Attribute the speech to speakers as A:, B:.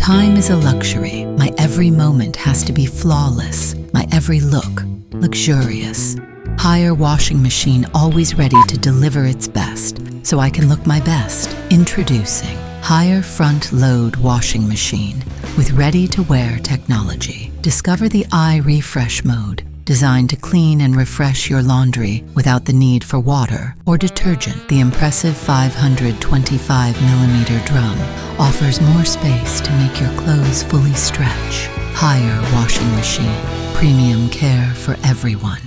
A: Time is a luxury. My every moment has to be flawless. My every look, luxurious. Haier washing machine always ready to deliver its best, so I can look my best. Introducing Haier front load washing machine with ready-to-wear technology. Discover the iRefresh mode, designed to clean and refresh your laundry without the need for water or detergent. The impressive 525mm drum offers more space to make your clothes fully stretch. Haier washing machine, premium care for everyone.